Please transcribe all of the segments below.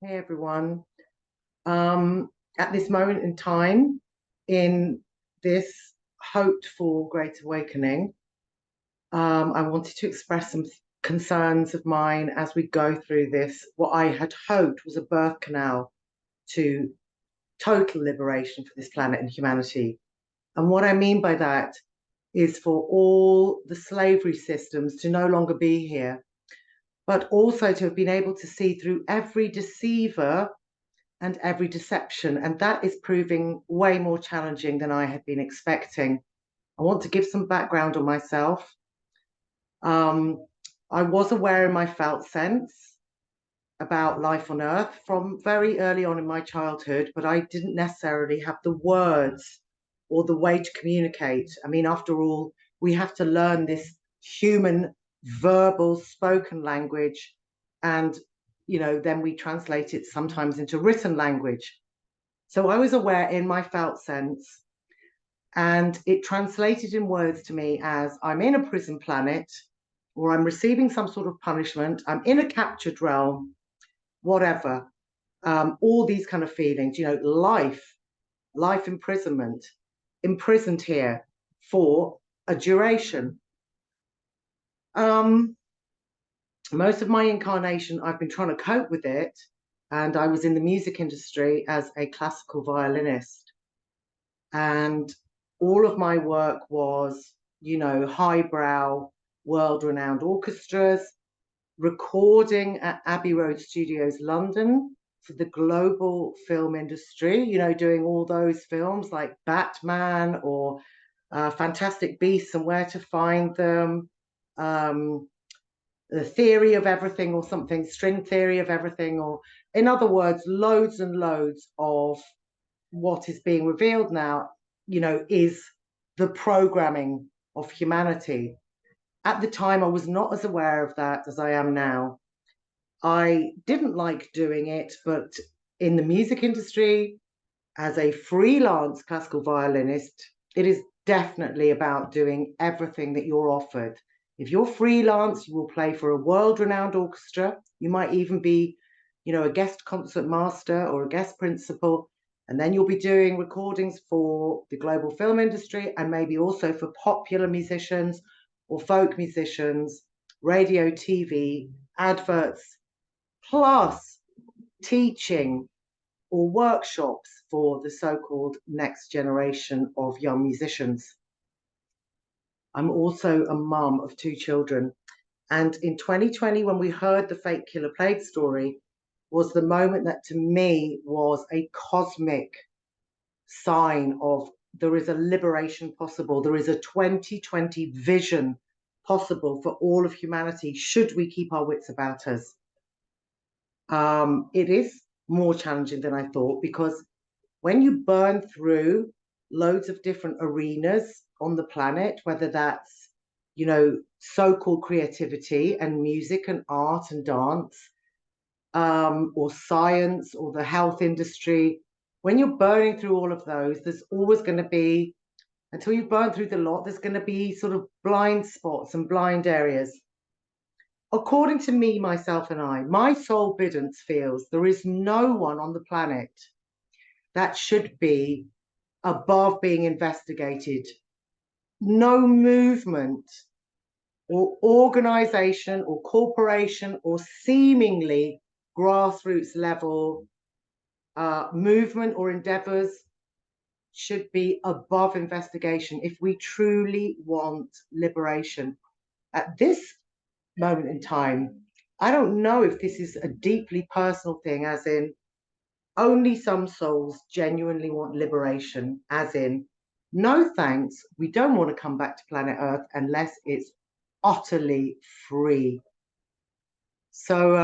Hey everyone. At this moment in time, in this hoped for great awakening, I wanted to express some concerns of mine as we go through this, what I had hoped was a birth canal to total liberation for this planet and humanity. And what I mean by that is for all the slavery systems to no longer be here, but also to have been able to see through every deceiver and every deception. And that is proving way more challenging than I had been expecting. I want to give some background on myself. Um, I was aware in my felt sense about life on Earth from very early on in my childhood, but I didn't necessarily have the words or the way to communicate. I mean, after all, we have to learn this human verbal spoken language, and then we translate it sometimes into written language. So I was aware in my felt sense, and it translated in words to me as I'm in a prison planet, or I'm receiving some sort of punishment, I'm in a captured realm, whatever. All these kind of feelings, life imprisonment, imprisoned here for a duration. Um, Most of my incarnation, I've been trying to cope with it, and I was in the music industry as a classical violinist. And all of my work was, highbrow, world renowned orchestras, recording at Abbey Road Studios, London, for the global film industry, doing all those films like Batman or Fantastic Beasts and Where to Find Them, um, The Theory of Everything or something, String Theory of Everything, or in other words, loads and loads of what is being revealed now, is the programming of humanity. At the time, I was not as aware of that as I am now. I didn't like doing it, but in the music industry, as a freelance classical violinist, it is definitely about doing everything that you're offered. If you're freelance, you will play for a world-renowned orchestra. You might even be, a guest concert master or a guest principal, and then you'll be doing recordings for the global film industry and maybe also for popular musicians or folk musicians, radio, TV, adverts, plus teaching or workshops for the so-called next generation of young musicians. I'm also a mum of two children. And in 2020, when we heard the fake killer plague story, was the moment that to me was a cosmic sign of there is a liberation possible. There is a 2020 vision possible for all of humanity should we keep our wits about us. It is more challenging than I thought because when you burn through loads of different arenas on the planet, whether that's, so-called creativity and music and art and dance, or science or the health industry, when you're burning through all of those, there's always going to be, until you burn through the lot, there's going to be sort of blind spots and blind areas. According to me, myself, and I, my soul biddance feels there is no one on the planet that should be above being investigated. No movement or organization or corporation or seemingly grassroots level movement or endeavours should be above investigation if we truly want liberation. At this moment in time, I don't know if this is a deeply personal thing, as in only some souls genuinely want liberation, as in, no thanks, we don't want to come back to planet Earth unless it's utterly free. So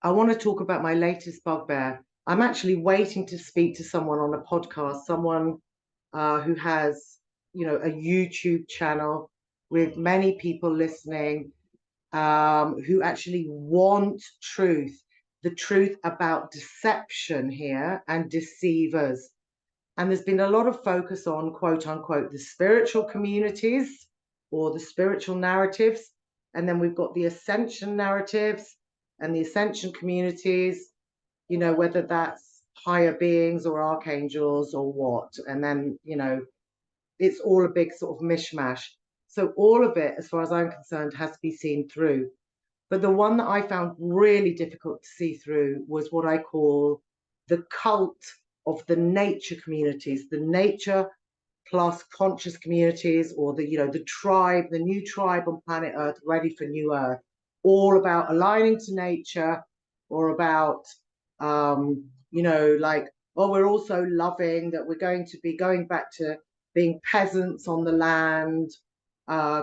I want to talk about my latest bugbear. I'm actually waiting to speak to someone on a podcast, someone who has, a YouTube channel with many people listening, who actually want truth, the truth about deception here and deceivers. And there's been a lot of focus on, quote unquote, the spiritual communities or the spiritual narratives. And then we've got the ascension narratives. and the ascension communities, you know, whether that's higher beings or archangels or what. And then, you know, it's all a big sort of mishmash. So all of it, as far as I'm concerned, has to be seen through. But the one that I found really difficult to see through was what I call the cult of the nature communities, the nature plus conscious communities, or the, you know, the tribe, the new tribe on planet Earth, ready for new Earth, all about aligning to nature, or about, you know, like, oh, we're also loving that we're going to be going back to being peasants on the land,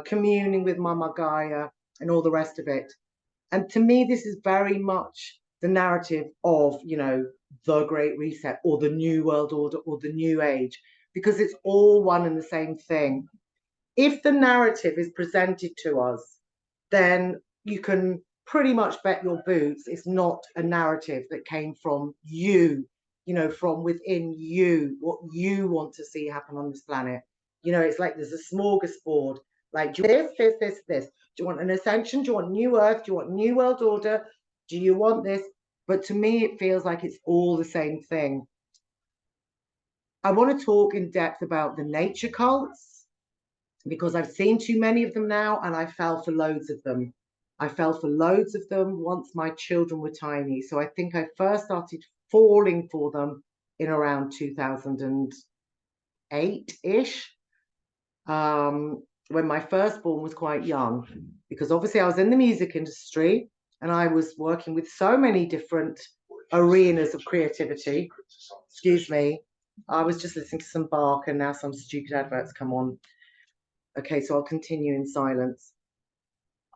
communing with Mama Gaia, and all the rest of it. And to me, this is very much the narrative of, you know, the Great Reset or the New World Order or the New Age, because it's all one and the same thing. If the narrative is presented to us, then you can pretty much bet your boots it's not a narrative that came from you know, from within you, what you want to see happen on this planet. You know, it's like there's a smorgasbord, like this. Do you want an ascension? Do you want new earth? Do you want new world order? Do you want this? But to me, it feels like it's all the same thing. I want to talk in depth about the nature cults because I've seen too many of them now, and I fell for loads of them. I fell for loads of them once my children were tiny. So I think I first started falling for them in around 2008-ish, when my firstborn was quite young, because obviously I was in the music industry and I was working with so many different arenas of creativity. Excuse me. I was just listening to some Bach and now some stupid adverts come on. Okay, so I'll continue in silence.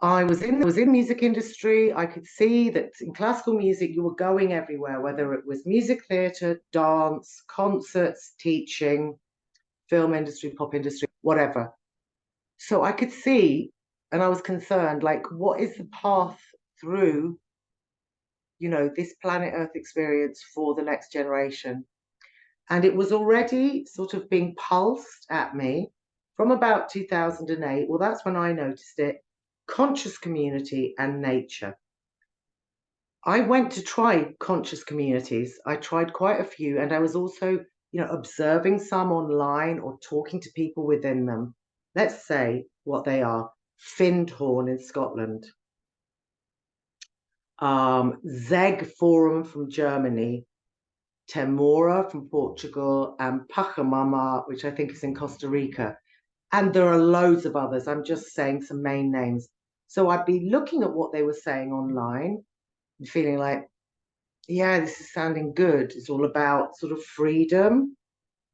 I was in the music industry. I could see that in classical music, you were going everywhere, whether it was music theatre, dance, concerts, teaching, film industry, pop industry, whatever. So I could see, and I was concerned, like, what is the path through, you know, this planet Earth experience for the next generation? And it was already sort of being pulsed at me from about 2008. Well, that's when I noticed it. Conscious community and nature. I went to try conscious communities. I tried quite a few, and I was also, you know, observing some online or talking to people within them. Let's say what they are. Findhorn in Scotland, Zeg Forum from Germany, Temora from Portugal, and Pachamama, which I think is in Costa Rica. And there are loads of others. I'm just saying some main names. So I'd be looking at what they were saying online and feeling like, yeah, this is sounding good. It's all about sort of freedom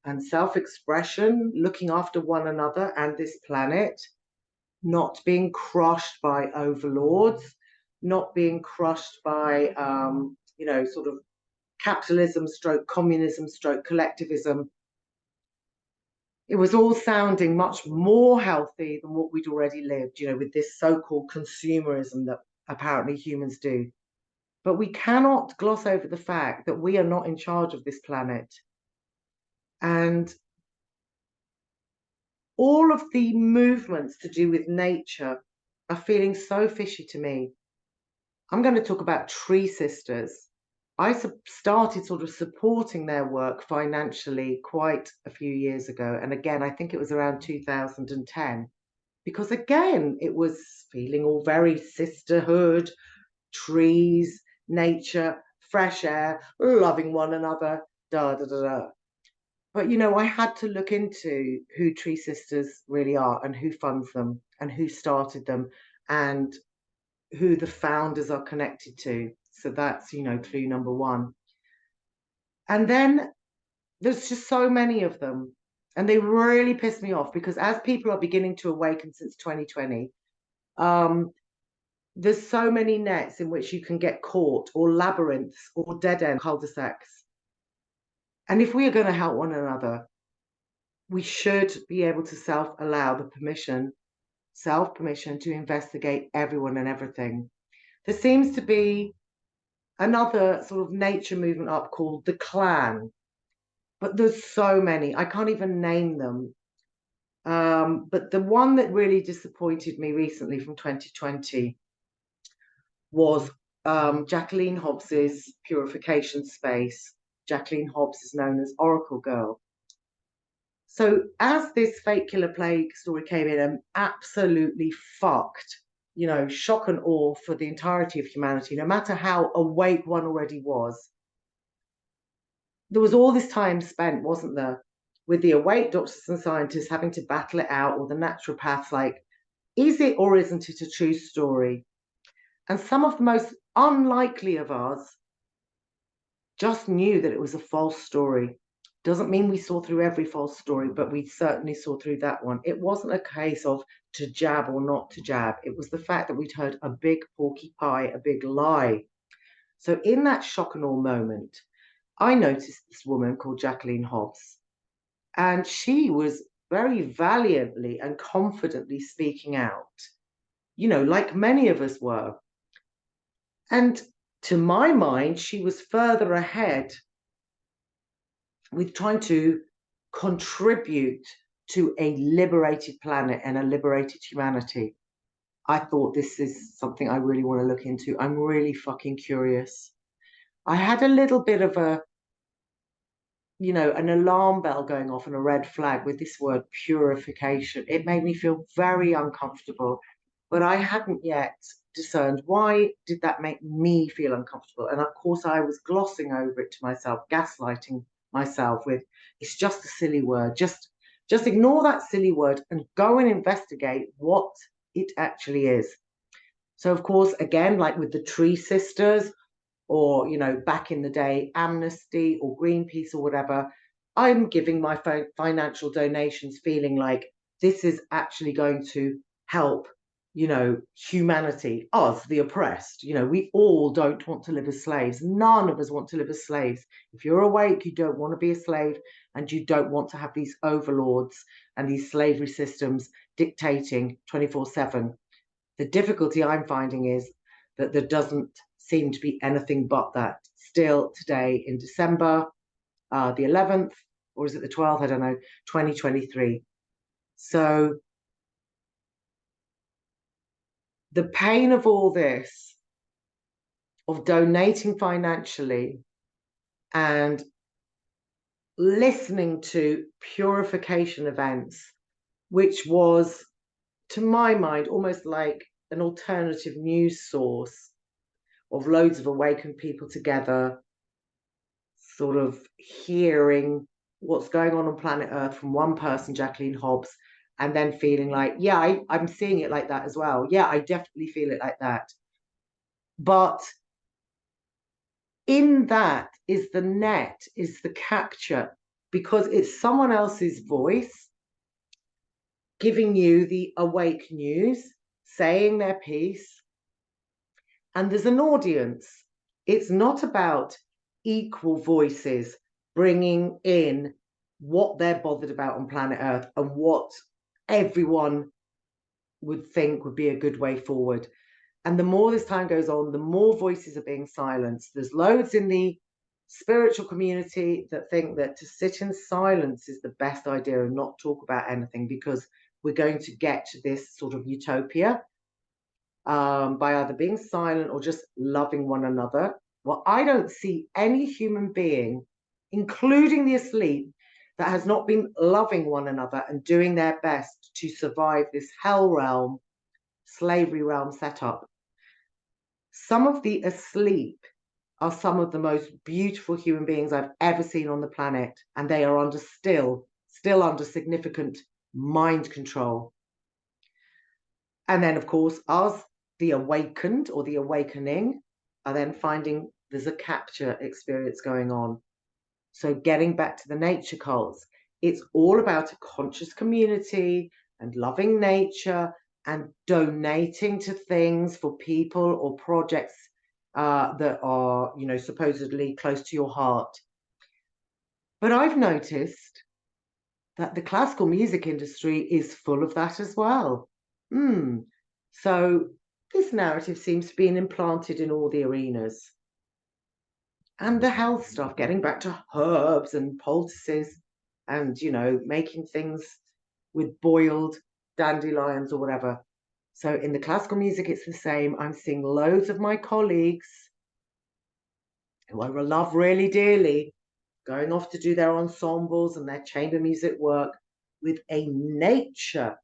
and self-expression, looking after one another and this planet, not being crushed by overlords, not being crushed by, you know, sort of capitalism stroke communism stroke collectivism. It was all sounding much more healthy than what we'd already lived, you know, with this so-called consumerism that apparently humans do. But we cannot gloss over the fact that we are not in charge of this planet. And all of the movements to do with nature are feeling so fishy to me. I'm going to talk about Tree Sisters. I started sort of supporting their work financially quite a few years ago. And again, I think it was around 2010, because again, it was feeling all very sisterhood, trees, nature, fresh air, loving one another, da da da da. But you know, I had to look into who Tree Sisters really are and who funds them and who started them and who the founders are connected to. So that's, you know, clue number one. And then there's just so many of them. And they really piss me off because as people are beginning to awaken since 2020, there's so many nets in which you can get caught, or labyrinths, or dead end cul-de-sacs. And if we are going to help one another, we should be able to allow the permission, self-permission to investigate everyone and everything. There seems to be another sort of nature movement up called the clan, but there's so many, I can't even name them. But the one that really disappointed me recently from 2020 was Jacqueline Hobbs's purification space. Jacqueline Hobbs is known as Oracle Girl. So as this fake killer plague story came in and absolutely fucked, shock and awe for the entirety of humanity, no matter how awake one already was, there was all this time spent, wasn't there, with the awake doctors and scientists having to battle it out, or the naturopaths like, is it or isn't it a true story? And some of the most unlikely of us just knew that it was a false story. Doesn't mean we saw through every false story, but we certainly saw through that one. It wasn't a case of to jab or not to jab. It was the fact that we'd heard a big porky pie, a big lie. So in that shock and awe moment, I noticed this woman called Jacqueline Hobbs, and she was very valiantly and confidently speaking out, like many of us were. And to my mind, she was further ahead with trying to contribute to a liberated planet and a liberated humanity. I thought this is something I really want to look into. I'm really fucking curious. I had a little bit of an alarm bell going off and a red flag with this word purification. It made me feel very uncomfortable, but I hadn't yet discerned why did that make me feel uncomfortable. And of course, I was glossing over it to myself, gaslighting myself with, it's just a silly word. Just ignore that silly word and go and investigate what it actually is. So, of course, again, like with the Tree Sisters, or back in the day Amnesty or Greenpeace or whatever, I'm giving my financial donations feeling like this is actually going to help humanity, us, the oppressed. We all don't want to live as slaves. None of us want to live as slaves. If you're awake, you don't want to be a slave, and you don't want to have these overlords and these slavery systems dictating 24/7. The difficulty I'm finding is that there doesn't seem to be anything but that still today in December, the 11th, or is it the 12th? I don't know, 2023. So the pain of all this, of donating financially and listening to purification events, which was, to my mind, almost like an alternative news source of loads of awakened people together, sort of hearing what's going on planet Earth from one person, Jacqueline Hobbs, and then feeling like, yeah, I'm seeing it like that as well. Yeah, I definitely feel it like that. But in that is the net, is the capture, because it's someone else's voice giving you the awake news, saying their piece, and there's an audience. It's not about equal voices bringing in what they're bothered about on planet Earth and what everyone would think would be a good way forward. And the more this time goes on, the more voices are being silenced. There's loads in the spiritual community that think that to sit in silence is the best idea and not talk about anything, because we're going to get to this sort of utopia by either being silent or just loving one another. Well, I don't see any human being, including the asleep, that has not been loving one another and doing their best to survive this hell realm, slavery realm setup. Some of the asleep are some of the most beautiful human beings I've ever seen on the planet, and they are still under significant mind control. And then, of course, us, the awakened or the awakening, are then finding there's a capture experience going on. So getting back to the nature cults, it's all about a conscious community and loving nature and donating to things for people or projects that are, supposedly close to your heart. But I've noticed that the classical music industry is full of that as well. So this narrative seems to be implanted in all the arenas. And the health stuff, getting back to herbs and poultices and, making things with boiled dandelions or whatever. So in the classical music, it's the same. I'm seeing loads of my colleagues who I love really dearly going off to do their ensembles and their chamber music work with a nature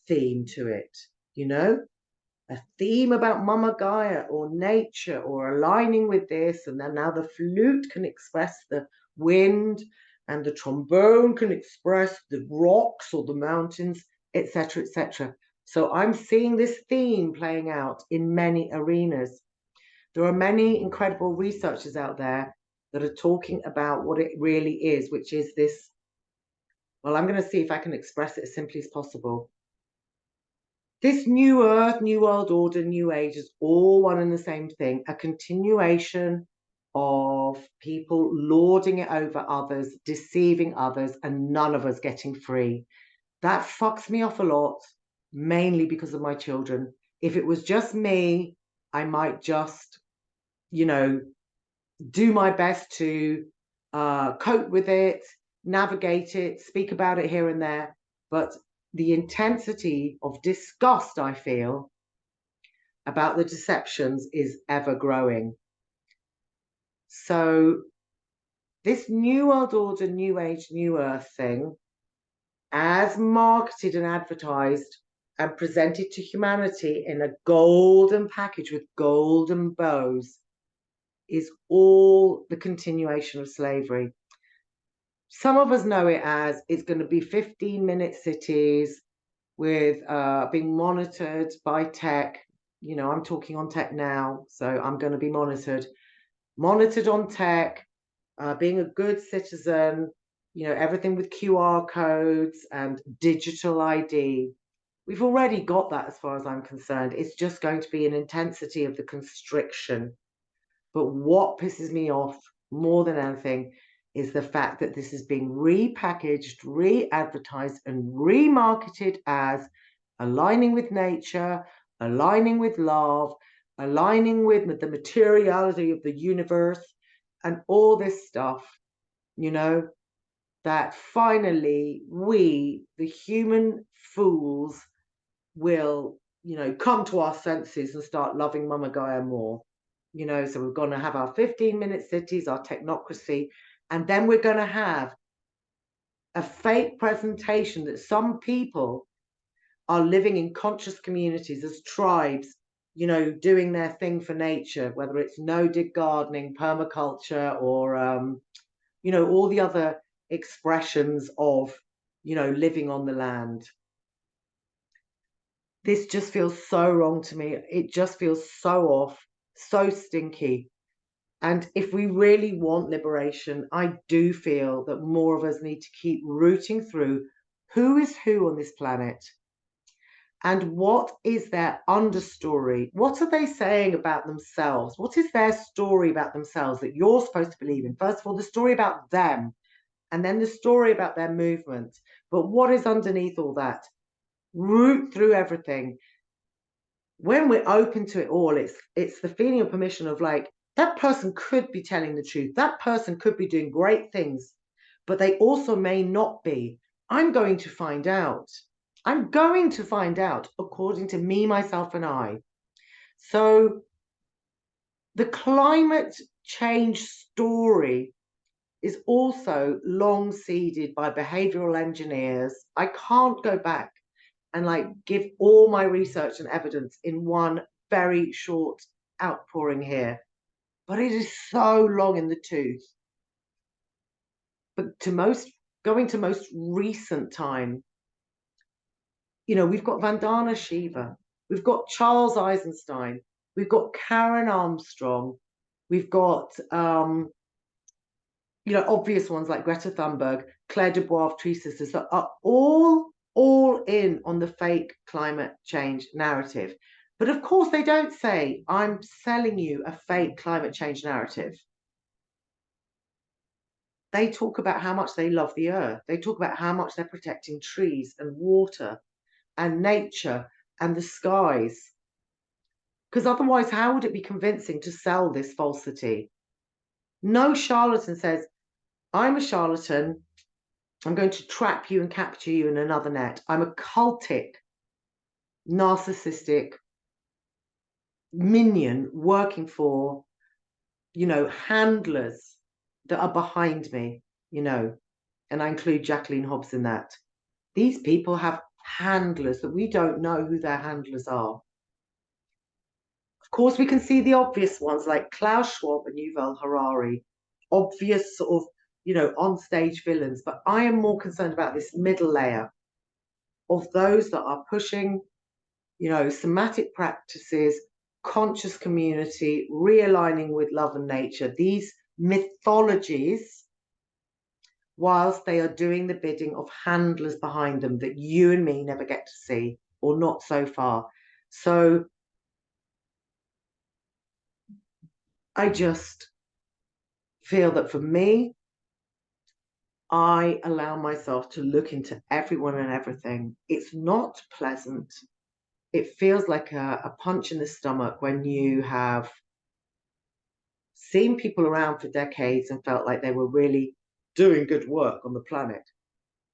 theme to it, you know, a theme about Mama Gaia or nature or aligning with this. And then now the flute can express the wind and the trombone can express the rocks or the mountains, etc., etc. So I'm seeing this theme playing out in many arenas. There are many incredible researchers out there that are talking about what it really is, which is this. Well, I'm going to see if I can express it as simply as possible. This new earth, new world order, new age is all one and the same thing, a continuation of people lording it over others, deceiving others, and none of us getting free. That fucks me off a lot, mainly because of my children. If it was just me, I might just, you know, do my best to cope with it, navigate it, speak about it here and there. But the intensity of disgust I feel about the deceptions is ever growing. So this new world order, new age, new earth thing, as marketed and advertised and presented to humanity in a golden package with golden bows, is all the continuation of slavery. Some of us know it as it's going to be 15-minute cities with being monitored by tech. You know, I'm talking on tech now, so I'm going to be monitored on tech, being a good citizen, you know, everything with QR codes and digital ID. We've already got that as far as I'm concerned. It's just going to be an intensity of the constriction. But what pisses me off more than anything is the fact that this is being repackaged, re-advertised, and remarketed as aligning with nature, aligning with love, aligning with the materiality of the universe, and all this stuff, you know, that finally we, the human fools, will, you know, come to our senses and start loving Mama Gaia more. You know, so we're going to have our 15-minute cities, our technocracy, and then we're going to have a fake presentation that some people are living in conscious communities as tribes, you know, doing their thing for nature, whether it's no-dig gardening, permaculture, or, you know, all the other expressions of, you know, living on the land. This just feels so wrong to me. It just feels so off, so stinky. And if we really want liberation, I do feel that more of us need to keep rooting through who is who on this planet and what is their understory. What are they saying about themselves? What is their story about themselves that you're supposed to believe in? First of all, the story about them, and then the story about their movement. But what is underneath all that? Root through everything. When we're open to it all, it's the feeling of permission of like, that person could be telling the truth. That person could be doing great things, but they also may not be. I'm going to find out. I'm going to find out according to me, myself, and I. So the climate change story is also long seeded by behavioral engineers. I can't go back and like give all my research and evidence in one very short outpouring here, but it is so long in the tooth. But going to most recent time, you know, we've got Vandana Shiva, we've got Charles Eisenstein, we've got Karen Armstrong, we've got you know, obvious ones like Greta Thunberg, Claire Dubois, Tree Sisters, that are all in on the fake climate change narrative. But of course, they don't say, I'm selling you a fake climate change narrative. They talk about how much they love the earth. They talk about how much they're protecting trees and water and nature and the skies. Because otherwise, how would it be convincing to sell this falsity? No charlatan says, I'm a charlatan. I'm going to trap you and capture you in another net. I'm a cultic. narcissistic minion working for, handlers that are behind me, and I include Jacqueline Hobbs in that. These people have handlers that we don't know who their handlers are. Of course, we can see the obvious ones like Klaus Schwab and Yuval Harari, obvious sort of, on-stage villains. But I am more concerned about this middle layer of those that are pushing, somatic practices, conscious community, realigning with love and nature, these mythologies, whilst they are doing the bidding of handlers behind them that you and me never get to see, or not so far. So I just feel that for me, I allow myself to look into everyone and everything. It's not pleasant. It feels like a punch in the stomach when you have seen people around for decades and felt like they were really doing good work on the planet.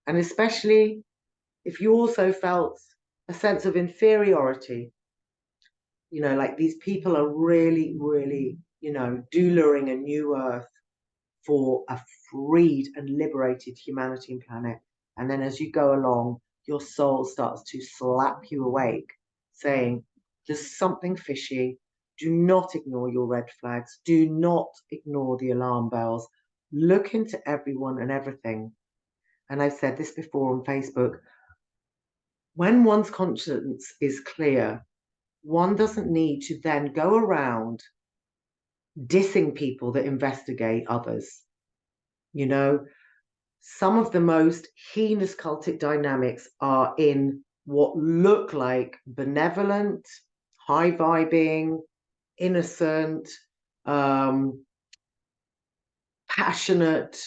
And especially if you also felt a sense of inferiority, like these people are really, really, doularing a new earth for a freed and liberated humanity and planet. And then as you go along, your soul starts to slap you awake, saying, there's something fishy. Do not ignore your red flags. Do not ignore the alarm bells. Look into everyone and everything. And I've said this before on Facebook. When one's conscience is clear, one doesn't need to then go around dissing people that investigate others. Some of the most heinous cultic dynamics are in what look like benevolent, high vibing, innocent, passionate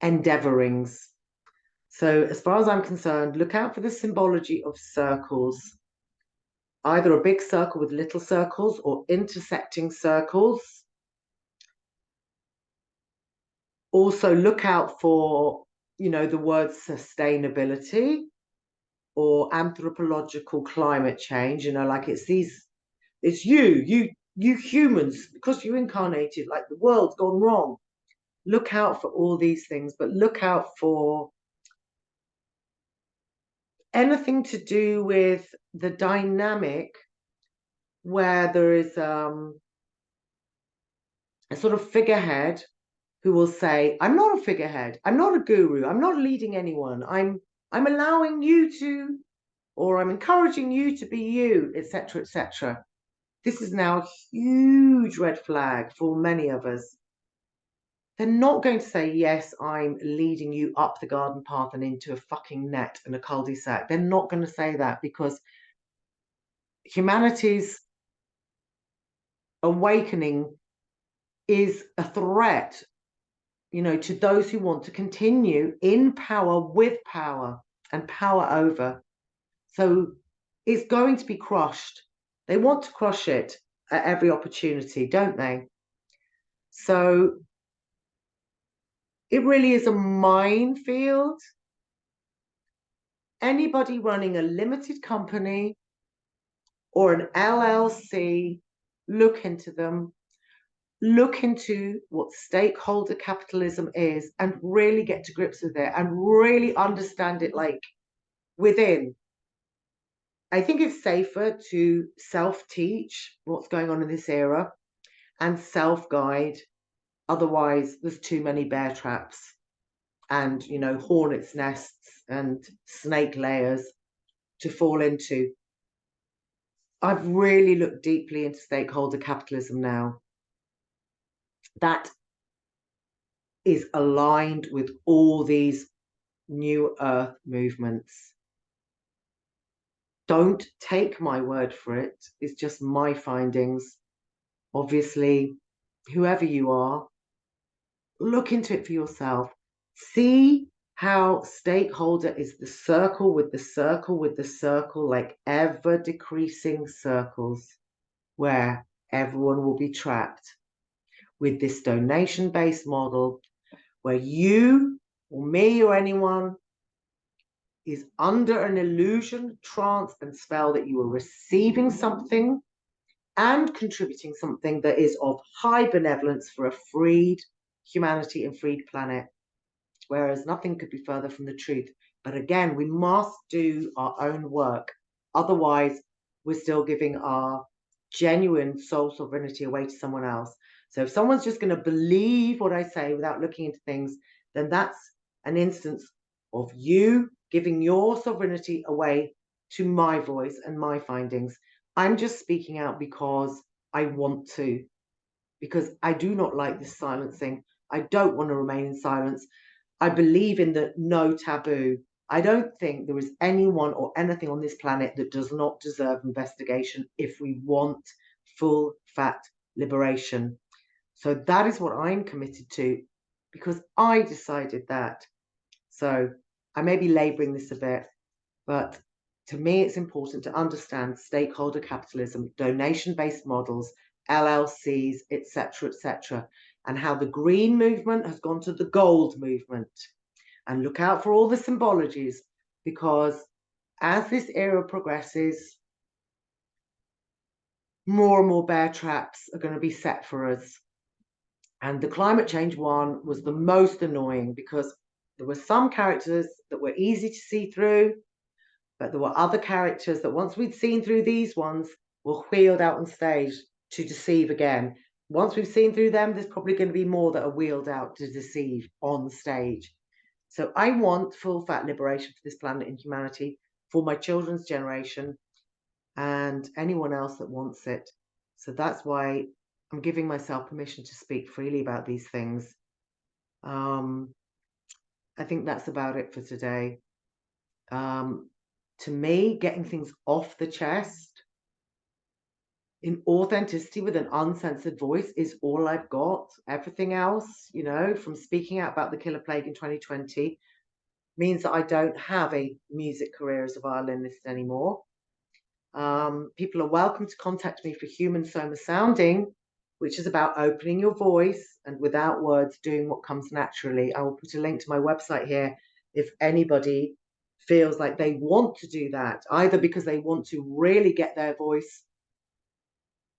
endeavorings. So as far as I'm concerned, look out for the symbology of circles, either a big circle with little circles or intersecting circles. Also look out for, the word sustainability or anthropological climate change, like it's you humans, because you incarnated, like the world's gone wrong. Look out for all these things, but look out for anything to do with the dynamic where there is a sort of figurehead who will say, I'm not a figurehead, I'm not a guru, I'm not leading anyone, I'm allowing you to, or I'm encouraging you to be you, etc., etc. This is now a huge red flag for many of us. They're not going to say, yes, I'm leading you up the garden path and into a fucking net and a cul-de-sac. They're not going to say that, because humanity's awakening is a threat, to those who want to continue in power, with power, and power over. So it's going to be crushed. They want to crush it at every opportunity, don't they? So it really is a minefield. Anybody running a limited company or an LLC, look into them. Look into what stakeholder capitalism is and really get to grips with it and really understand it like within. I think it's safer to self-teach what's going on in this era and self-guide. Otherwise, there's too many bear traps and, hornets' nests and snake layers to fall into. I've really looked deeply into stakeholder capitalism now. That is aligned with all these new earth movements. Don't take my word for it. It's just my findings. Obviously, whoever you are, look into it for yourself. See how stakeholder is the circle with the circle with the circle, like ever decreasing circles where everyone will be trapped with this donation-based model where you or me or anyone is under an illusion, trance, and spell that you are receiving something and contributing something that is of high benevolence for a freed humanity and freed planet, whereas nothing could be further from the truth. But again, we must do our own work. Otherwise, we're still giving our genuine soul sovereignty away to someone else. So if someone's just going to believe what I say without looking into things, then that's an instance of you giving your sovereignty away to my voice and my findings. I'm just speaking out because I want to, because I do not like this silencing. I don't want to remain in silence. I believe in the no taboo. I don't think there is anyone or anything on this planet that does not deserve investigation if we want full fat liberation. So that is what I'm committed to, because I decided that. So I may be laboring this a bit, but to me, it's important to understand stakeholder capitalism, donation-based models, LLCs, etc., and how the green movement has gone to the gold movement. And look out for all the symbologies, because as this era progresses, more and more bear traps are going to be set for us. And the climate change one was the most annoying, because there were some characters that were easy to see through, but there were other characters that once we'd seen through these ones were wheeled out on stage to deceive again. Once we've seen through them, there's probably going to be more that are wheeled out to deceive on stage. So I want full fat liberation for this planet and humanity, for my children's generation and anyone else that wants it. So that's why I'm giving myself permission to speak freely about these things. I think that's about it for today. To me, getting things off the chest in authenticity with an uncensored voice is all I've got. Everything else, from speaking out about the killer plague in 2020, means that I don't have a music career as a violinist anymore. People are welcome to contact me for human soma sounding, which is about opening your voice and without words doing what comes naturally. I will put a link to my website here if anybody feels like they want to do that, either because they want to really get their voice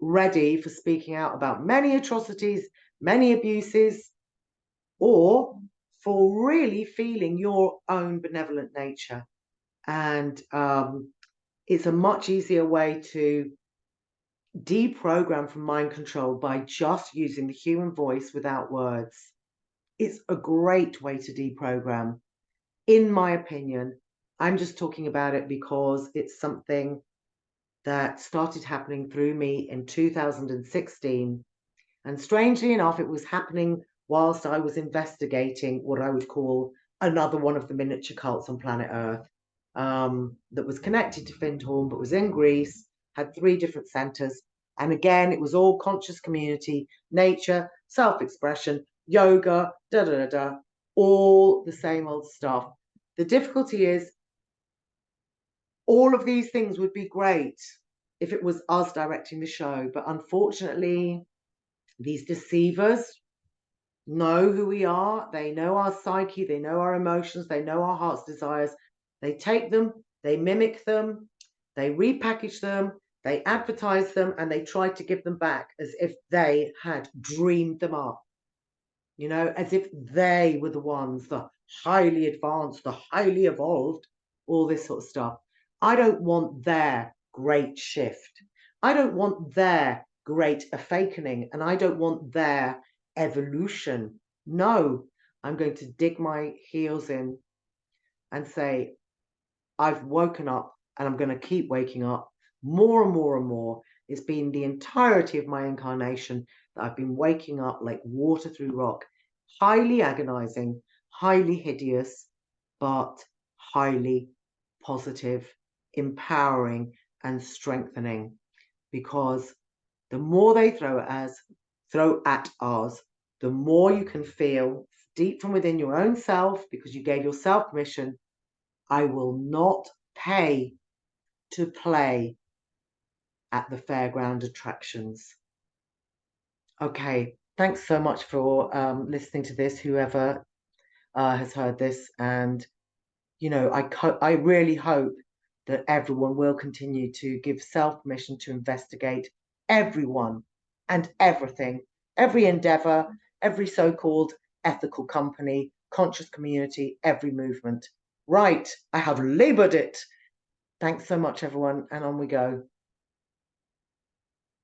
ready for speaking out about many atrocities, many abuses, or for really feeling your own benevolent nature. And it's a much easier way to deprogram from mind control by just using the human voice without words. It's a great way to deprogram, in my opinion. I'm just talking about it because it's something that started happening through me in 2016. And strangely enough, it was happening whilst I was investigating what I would call another one of the miniature cults on planet Earth, that was connected to Findhorn, but was in Greece, had 3 different centers. And again, it was all conscious community, nature, self-expression, yoga, all the same old stuff. The difficulty is, all of these things would be great if it was us directing the show, but unfortunately, these deceivers know who we are. They know our psyche, they know our emotions, they know our heart's desires. They take them, they mimic them, they repackage them, they advertise them, and they try to give them back as if they had dreamed them up, as if they were the ones, the highly advanced, the highly evolved, all this sort of stuff. I don't want their great shift. I don't want their great fakening, and I don't want their evolution. No, I'm going to dig my heels in and say, I've woken up and I'm going to keep waking up more and more and more. It's been the entirety of my incarnation that I've been waking up like water through rock, highly agonizing, highly hideous, but highly positive, empowering, and strengthening. Because the more they throw at us, the more you can feel deep from within your own self, because you gave yourself permission. I will not pay to play at the fairground attractions. Okay, thanks so much for listening to this, whoever has heard this. And you know, I really hope that everyone will continue to give self permission to investigate everyone and everything, every endeavour, every so-called ethical company, conscious community, every movement. Right, I have laboured it. Thanks so much, everyone, and on we go.